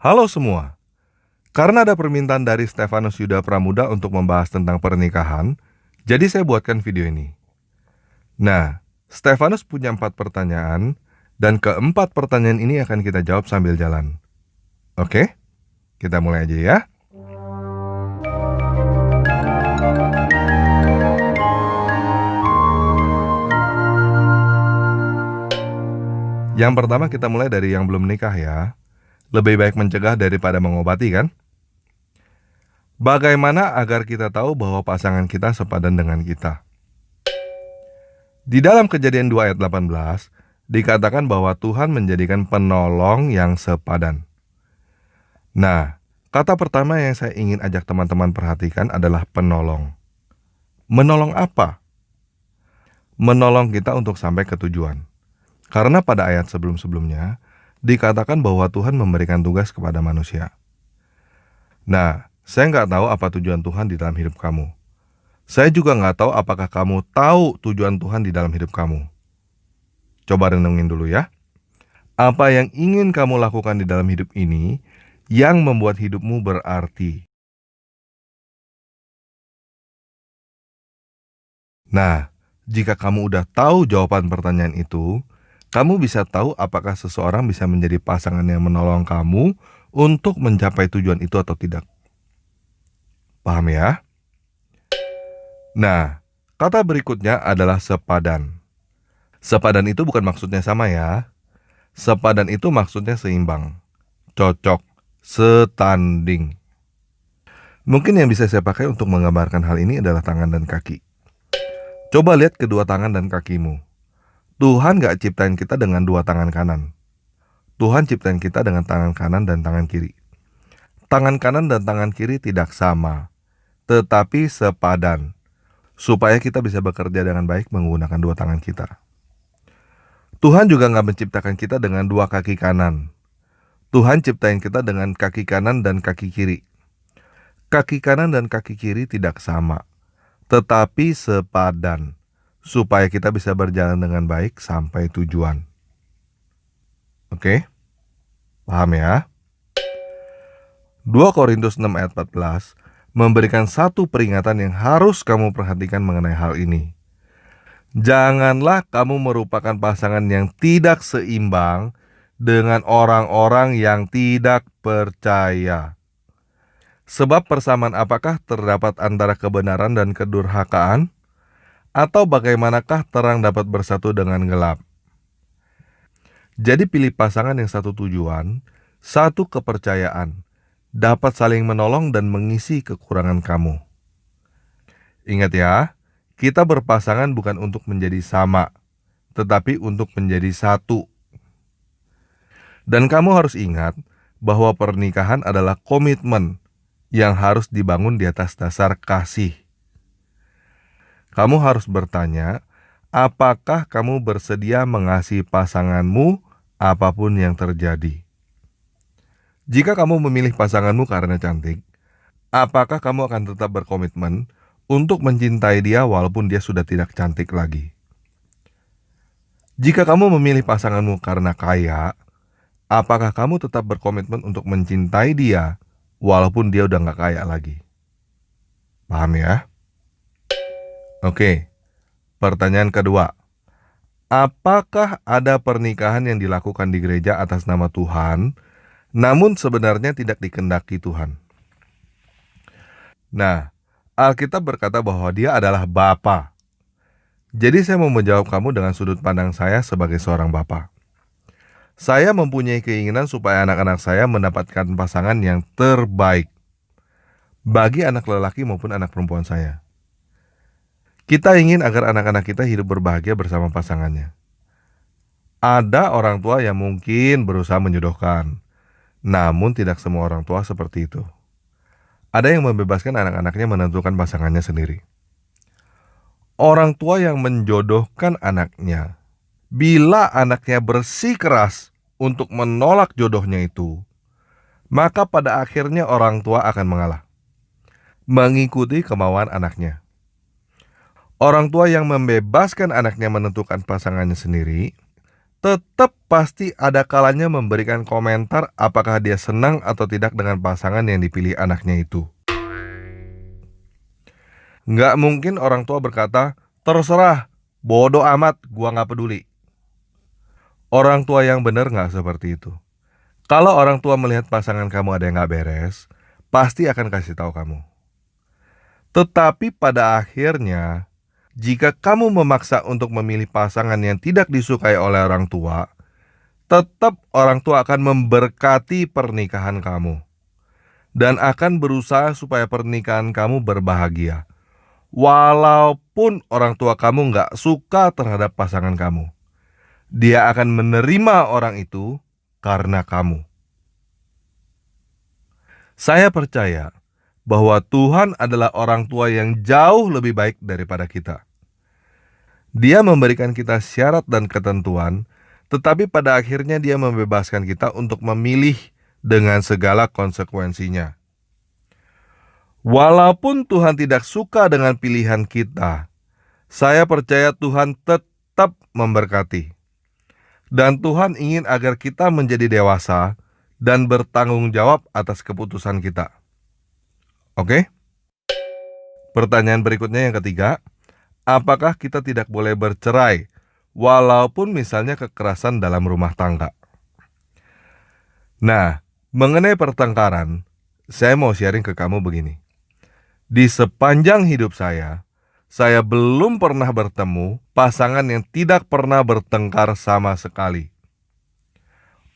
Halo semua, karena ada permintaan dari Stefanus Yuda Pramuda untuk membahas tentang pernikahan, jadi saya buatkan video ini. Nah, Stefanus punya 4 pertanyaan, dan keempat pertanyaan ini akan kita jawab sambil jalan. Oke, kita mulai aja ya. Yang pertama kita mulai dari yang belum menikah ya. Lebih baik mencegah daripada mengobati kan? Bagaimana agar kita tahu bahwa pasangan kita sepadan dengan kita? Di dalam Kejadian 2 ayat 18, dikatakan bahwa Tuhan menjadikan penolong yang sepadan. Nah, kata pertama yang saya ingin ajak teman-teman perhatikan adalah penolong. Menolong apa? Menolong kita untuk sampai ke tujuan. Karena pada ayat sebelum-sebelumnya, dikatakan bahwa Tuhan memberikan tugas kepada manusia. Nah, saya nggak tahu apa tujuan Tuhan di dalam hidup kamu. Saya juga nggak tahu apakah kamu tahu tujuan Tuhan di dalam hidup kamu. Coba renungin dulu ya. Apa yang ingin kamu lakukan di dalam hidup ini yang membuat hidupmu berarti? Nah, jika kamu udah tahu jawaban pertanyaan itu, kamu bisa tahu apakah seseorang bisa menjadi pasangan yang menolong kamu untuk mencapai tujuan itu atau tidak. Paham ya? Nah, kata berikutnya adalah sepadan. Sepadan itu bukan maksudnya sama ya. Sepadan itu maksudnya seimbang, cocok, setanding. Mungkin yang bisa saya pakai untuk menggambarkan hal ini adalah tangan dan kaki. Coba lihat kedua tangan dan kakimu. Tuhan gak ciptain kita dengan dua tangan kanan. Tuhan ciptain kita dengan tangan kanan dan tangan kiri. Tangan kanan dan tangan kiri tidak sama, tetapi sepadan, supaya kita bisa bekerja dengan baik menggunakan dua tangan kita. Tuhan juga gak menciptakan kita dengan dua kaki kanan. Tuhan ciptain kita dengan kaki kanan dan kaki kiri. Kaki kanan dan kaki kiri tidak sama, tetapi sepadan, supaya kita bisa berjalan dengan baik sampai tujuan. Oke? Paham ya? 2 Korintus 6 ayat 14 memberikan satu peringatan yang harus kamu perhatikan mengenai hal ini. Janganlah kamu merupakan pasangan yang tidak seimbang dengan orang-orang yang tidak percaya. Sebab persamaan apakah terdapat antara kebenaran dan kedurhakaan? Atau bagaimanakah terang dapat bersatu dengan gelap? Jadi pilih pasangan yang satu tujuan, satu kepercayaan, dapat saling menolong dan mengisi kekurangan kamu. Ingat ya, kita berpasangan bukan untuk menjadi sama, tetapi untuk menjadi satu. Dan kamu harus ingat bahwa pernikahan adalah komitmen yang harus dibangun di atas dasar kasih. Kamu harus bertanya, apakah kamu bersedia mengasihi pasanganmu apapun yang terjadi? Jika kamu memilih pasanganmu karena cantik, apakah kamu akan tetap berkomitmen untuk mencintai dia walaupun dia sudah tidak cantik lagi? Jika kamu memilih pasanganmu karena kaya, apakah kamu tetap berkomitmen untuk mencintai dia walaupun dia udah gak kaya lagi? Paham ya? Oke, pertanyaan kedua. Apakah ada pernikahan yang dilakukan di gereja atas nama Tuhan, namun sebenarnya tidak dikehendaki Tuhan? Nah, Alkitab berkata bahwa Dia adalah Bapa. Jadi saya mau menjawab kamu dengan sudut pandang saya sebagai seorang bapa. Saya mempunyai keinginan supaya anak-anak saya mendapatkan pasangan yang terbaik bagi anak lelaki maupun anak perempuan saya. Kita ingin agar anak-anak kita hidup berbahagia bersama pasangannya. Ada orang tua yang mungkin berusaha menjodohkan, namun tidak semua orang tua seperti itu. Ada yang membebaskan anak-anaknya menentukan pasangannya sendiri. Orang tua yang menjodohkan anaknya, bila anaknya bersikeras untuk menolak jodohnya itu, maka pada akhirnya orang tua akan mengalah, mengikuti kemauan anaknya. Orang tua yang membebaskan anaknya menentukan pasangannya sendiri tetap pasti ada kalanya memberikan komentar apakah dia senang atau tidak dengan pasangan yang dipilih anaknya itu. Nggak mungkin orang tua berkata, terserah, bodoh amat, gua nggak peduli. Orang tua yang benar nggak seperti itu. Kalau orang tua melihat pasangan kamu ada yang nggak beres, pasti akan kasih tahu kamu. Tetapi pada akhirnya, jika kamu memaksa untuk memilih pasangan yang tidak disukai oleh orang tua, tetap orang tua akan memberkati pernikahan kamu dan akan berusaha supaya pernikahan kamu berbahagia. Walaupun orang tua kamu nggak suka terhadap pasangan kamu, dia akan menerima orang itu karena kamu. Saya percaya bahwa Tuhan adalah orang tua yang jauh lebih baik daripada kita. Dia memberikan kita syarat dan ketentuan, tetapi pada akhirnya dia membebaskan kita untuk memilih dengan segala konsekuensinya. Walaupun Tuhan tidak suka dengan pilihan kita, saya percaya Tuhan tetap memberkati. Dan Tuhan ingin agar kita menjadi dewasa dan bertanggung jawab atas keputusan kita. Oke? Pertanyaan berikutnya yang ketiga, apakah kita tidak boleh bercerai walaupun misalnya kekerasan dalam rumah tangga? Nah, mengenai pertengkaran, saya mau sharing ke kamu begini. Di sepanjang hidup saya belum pernah bertemu pasangan yang tidak pernah bertengkar sama sekali.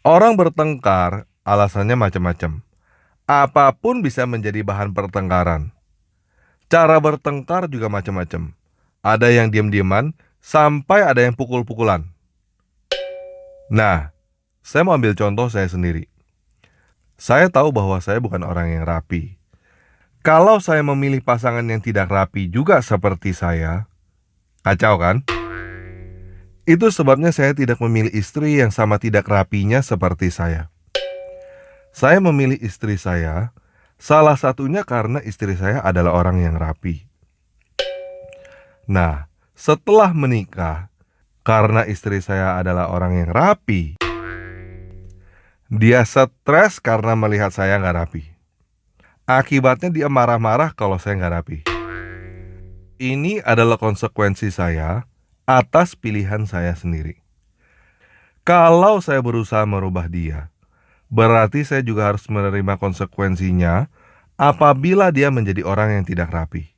Orang bertengkar alasannya macam-macam. Apapun bisa menjadi bahan pertengkaran. Cara bertengkar juga macam-macam. Ada yang diam-diaman, sampai ada yang pukul-pukulan. Nah, saya mau ambil contoh saya sendiri. Saya tahu bahwa saya bukan orang yang rapi. Kalau saya memilih pasangan yang tidak rapi juga seperti saya, kacau kan? Itu sebabnya saya tidak memilih istri yang sama tidak rapinya seperti saya. Saya memilih istri saya, salah satunya karena istri saya adalah orang yang rapi. Nah, setelah menikah, karena istri saya adalah orang yang rapi, dia stres karena melihat saya nggak rapi. Akibatnya dia marah-marah kalau saya nggak rapi. Ini adalah konsekuensi saya atas pilihan saya sendiri. Kalau saya berusaha merubah dia, berarti saya juga harus menerima konsekuensinya apabila dia menjadi orang yang tidak rapi.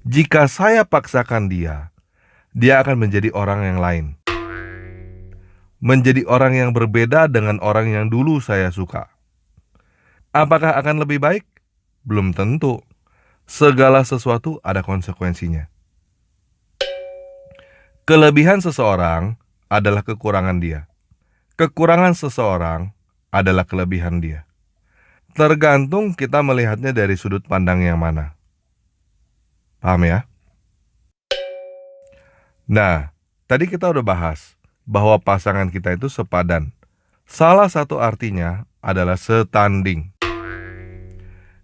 Jika saya paksakan dia akan menjadi orang yang lain. Menjadi orang yang berbeda dengan orang yang dulu saya suka. Apakah akan lebih baik? Belum tentu. Segala sesuatu ada konsekuensinya. Kelebihan seseorang adalah kekurangan dia. Kekurangan seseorang adalah kelebihan dia. Tergantung kita melihatnya dari sudut pandang yang mana. Paham ya? Nah, tadi kita udah bahas bahwa pasangan kita itu sepadan. Salah satu artinya adalah setanding.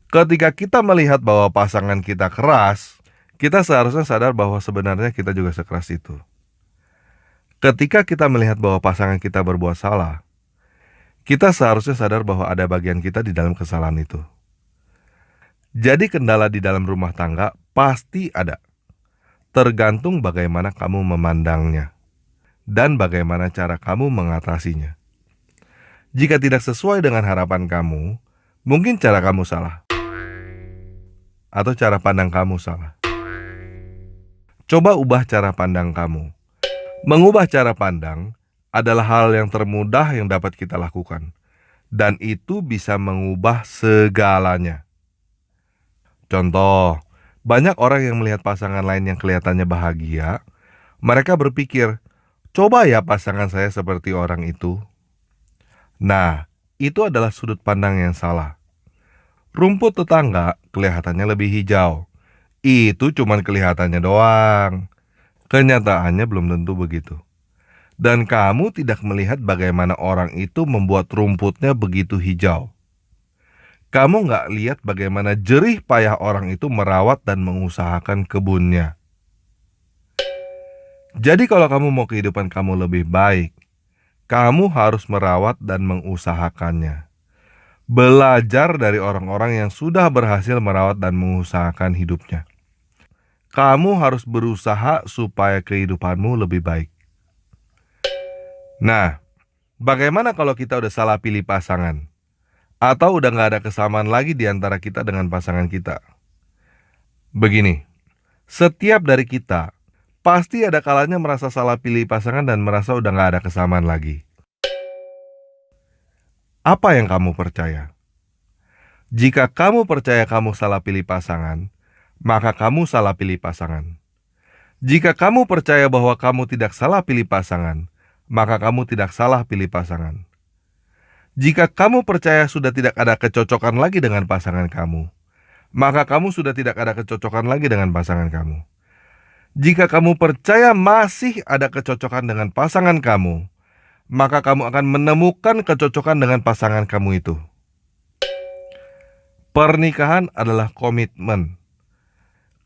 Ketika kita melihat bahwa pasangan kita keras, kita seharusnya sadar bahwa sebenarnya kita juga sekeras itu. Ketika kita melihat bahwa pasangan kita berbuat salah, kita seharusnya sadar bahwa ada bagian kita di dalam kesalahan itu. Jadi kendala di dalam rumah tangga pasti ada. Tergantung bagaimana kamu memandangnya dan bagaimana cara kamu mengatasinya. Jika tidak sesuai dengan harapan kamu, mungkin cara kamu salah. Atau cara pandang kamu salah. Coba ubah cara pandang kamu. Mengubah cara pandang adalah hal yang termudah yang dapat kita lakukan. Dan itu bisa mengubah segalanya. Contoh, banyak orang yang melihat pasangan lain yang kelihatannya bahagia, mereka berpikir, coba ya pasangan saya seperti orang itu. Nah, itu adalah sudut pandang yang salah. Rumput tetangga kelihatannya lebih hijau. Itu cuman kelihatannya doang. Kenyataannya belum tentu begitu. Dan kamu tidak melihat bagaimana orang itu membuat rumputnya begitu hijau. Kamu nggak lihat bagaimana jerih payah orang itu merawat dan mengusahakan kebunnya. Jadi kalau kamu mau kehidupan kamu lebih baik, kamu harus merawat dan mengusahakannya. Belajar dari orang-orang yang sudah berhasil merawat dan mengusahakan hidupnya. Kamu harus berusaha supaya kehidupanmu lebih baik. Nah, bagaimana kalau kita udah salah pilih pasangan? Atau udah gak ada kesamaan lagi di antara kita dengan pasangan kita? Begini, setiap dari kita pasti ada kalanya merasa salah pilih pasangan dan merasa udah gak ada kesamaan lagi. Apa yang kamu percaya? Jika kamu percaya kamu salah pilih pasangan, maka kamu salah pilih pasangan. Jika kamu percaya bahwa kamu tidak salah pilih pasangan, maka kamu tidak salah pilih pasangan. Jika kamu percaya sudah tidak ada kecocokan lagi dengan pasangan kamu, maka kamu sudah tidak ada kecocokan lagi dengan pasangan kamu. Jika kamu percaya masih ada kecocokan dengan pasangan kamu, maka kamu akan menemukan kecocokan dengan pasangan kamu itu. Pernikahan adalah komitmen.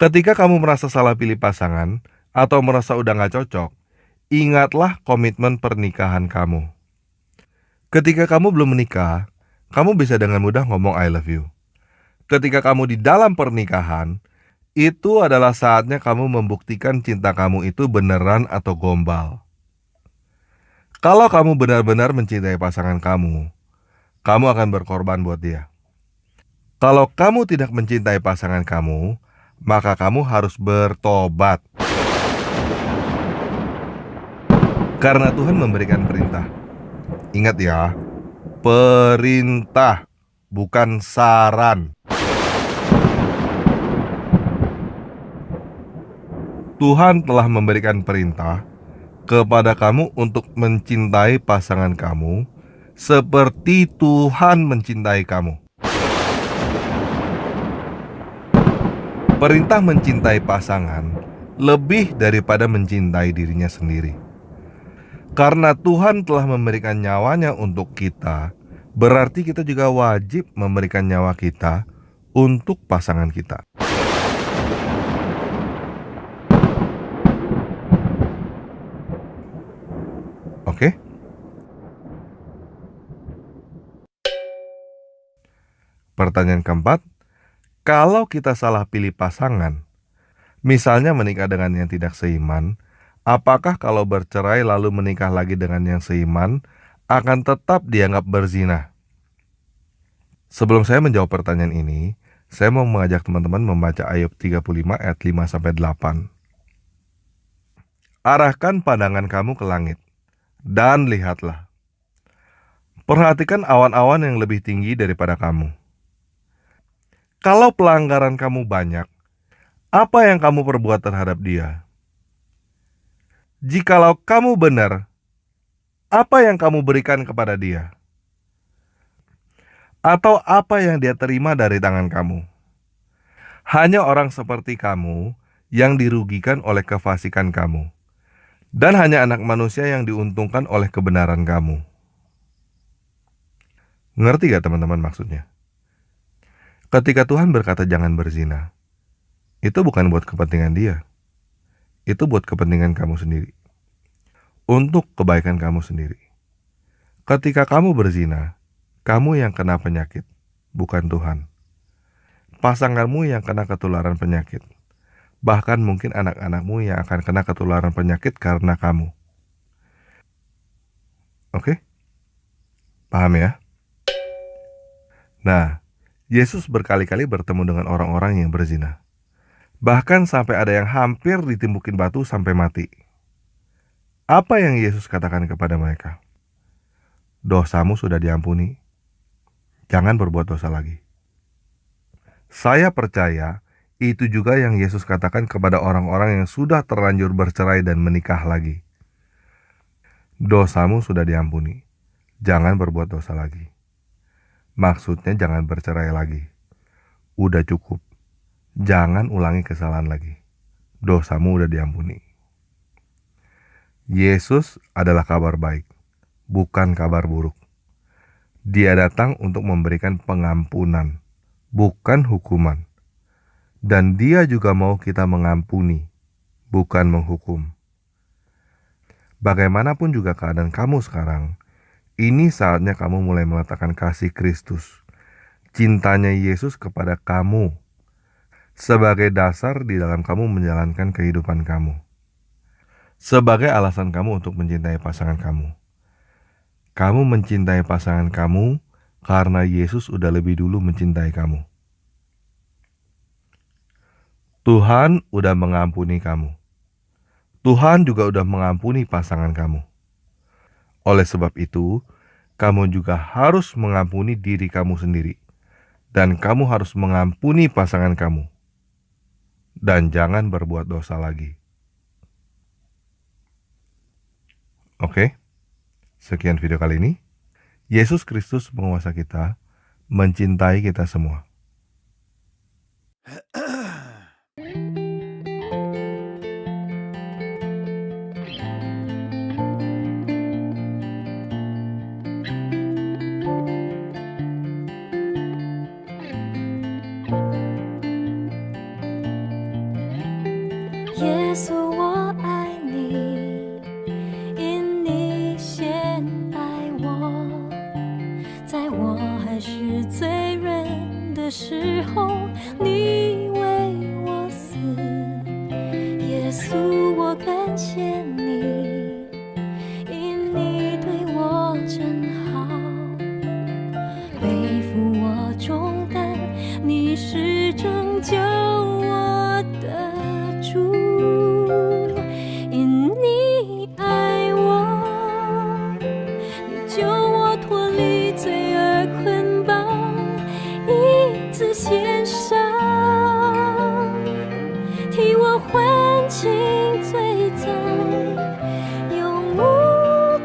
Ketika kamu merasa salah pilih pasangan atau merasa udah gak cocok, ingatlah komitmen pernikahan kamu. Ketika kamu belum menikah, kamu bisa dengan mudah ngomong I love you. Ketika kamu di dalam pernikahan, itu adalah saatnya kamu membuktikan cinta kamu itu beneran atau gombal. Kalau kamu benar-benar mencintai pasangan kamu akan berkorban buat dia. Kalau kamu tidak mencintai pasangan kamu, maka kamu harus bertobat. Karena Tuhan memberikan perintah. Ingat ya, perintah, bukan saran. Tuhan telah memberikan perintah kepada kamu untuk mencintai pasangan kamu seperti Tuhan mencintai kamu. Perintah mencintai pasangan lebih daripada mencintai dirinya sendiri. Karena Tuhan telah memberikan nyawanya untuk kita, berarti kita juga wajib memberikan nyawa kita untuk pasangan kita. Oke? Pertanyaan keempat, kalau kita salah pilih pasangan, misalnya menikah dengan yang tidak seiman, apakah kalau bercerai lalu menikah lagi dengan yang seiman akan tetap dianggap berzina? Sebelum saya menjawab pertanyaan ini, saya mau mengajak teman-teman membaca Ayub 35 ayat 5-8. Arahkan pandangan kamu ke langit, dan lihatlah. Perhatikan awan-awan yang lebih tinggi daripada kamu. Kalau pelanggaran kamu banyak, apa yang kamu perbuat terhadap dia? Jikalau kamu benar, apa yang kamu berikan kepada dia? Atau apa yang dia terima dari tangan kamu? Hanya orang seperti kamu yang dirugikan oleh kefasikan kamu, dan hanya anak manusia yang diuntungkan oleh kebenaran kamu. Ngerti gak teman-teman maksudnya? Ketika Tuhan berkata jangan berzina, itu bukan buat kepentingan dia. Itu buat kepentingan kamu sendiri. Untuk kebaikan kamu sendiri. Ketika kamu berzina, kamu yang kena penyakit, bukan Tuhan. Pasanganmu yang kena ketularan penyakit. Bahkan mungkin anak-anakmu yang akan kena ketularan penyakit karena kamu. Oke? Paham ya? Nah, Yesus berkali-kali bertemu dengan orang-orang yang berzina. Bahkan sampai ada yang hampir ditimbukin batu sampai mati. Apa yang Yesus katakan kepada mereka? Dosamu sudah diampuni. Jangan berbuat dosa lagi. Saya percaya itu juga yang Yesus katakan kepada orang-orang yang sudah terlanjur bercerai dan menikah lagi. Dosamu sudah diampuni. Jangan berbuat dosa lagi. Maksudnya jangan bercerai lagi. Udah cukup. Jangan ulangi kesalahan lagi. Dosamu udah diampuni. Yesus adalah kabar baik, bukan kabar buruk. Dia datang untuk memberikan pengampunan, bukan hukuman. Dan dia juga mau kita mengampuni, bukan menghukum. Bagaimanapun juga keadaan kamu sekarang, ini saatnya kamu mulai meletakkan kasih Kristus, cintanya Yesus kepada kamu, sebagai dasar di dalam kamu menjalankan kehidupan kamu. Sebagai alasan kamu untuk mencintai pasangan kamu. Kamu mencintai pasangan kamu karena Yesus udah lebih dulu mencintai kamu. Tuhan udah mengampuni kamu. Tuhan juga udah mengampuni pasangan kamu. Oleh sebab itu, kamu juga harus mengampuni diri kamu sendiri. Dan kamu harus mengampuni pasangan kamu. Dan jangan berbuat dosa lagi. Oke, sekian video kali ini. Yesus Kristus penguasa kita, mencintai kita semua.耶稣，我爱你，因你先爱我，在我还是罪人的时候，你为我死。耶稣，我感谢你，因你对我真好，背负我重担，你是拯救我的主。因你爱我，你救我脱离罪恶捆绑，一次献上，替我还清罪债，永无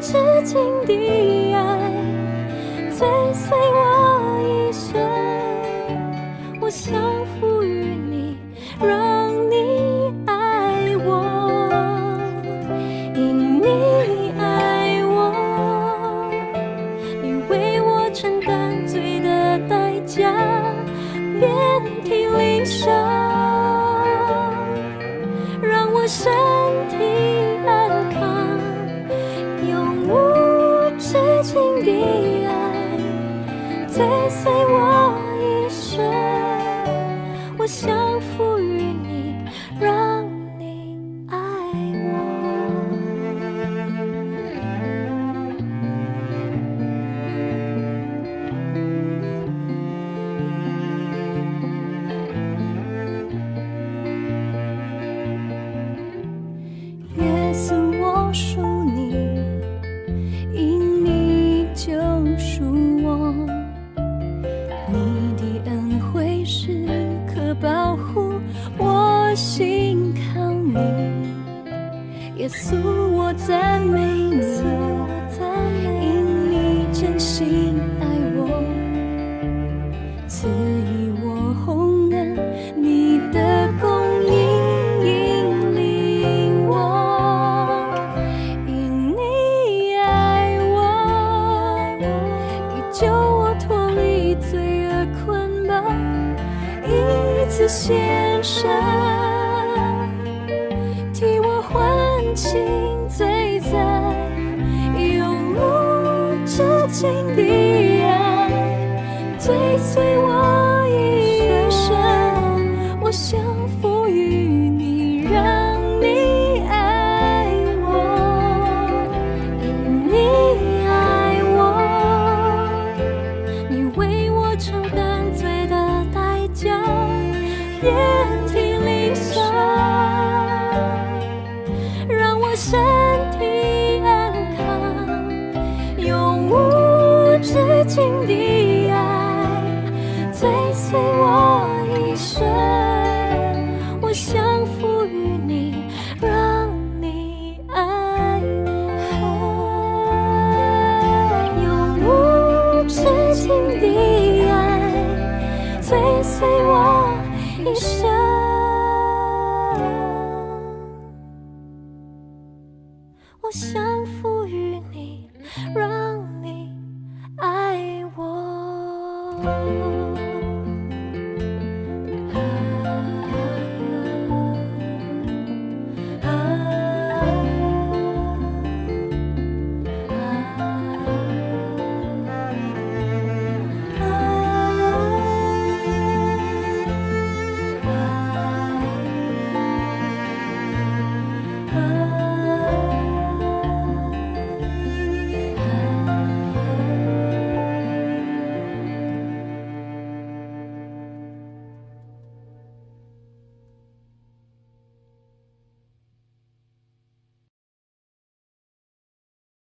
止境的爱追随我一生，我降服于你，让你爱我。因你爱我，你为我承担罪的代价，遍体鳞伤，让我身体安康，永无止境的爱追随我一生，我降服于你，让你爱我。耶稣，我属你，因你救赎我，你的恩惠时刻保护我，心靠你。耶稣，我赞美你，因你真心爱我，赐予我洪恩，你的供应引领我。因你爱我，你救我脱离罪恶捆绑，一次献上，替我还清罪债，永无止境的爱追随我一生，我降服于你，让你爱我。因你爱我，你为我承担罪的代价，遍体鳞伤，让我身体安康，永无止境的爱追随我一生，我降服于你，让你爱我。永无止境的爱追随我一生，我想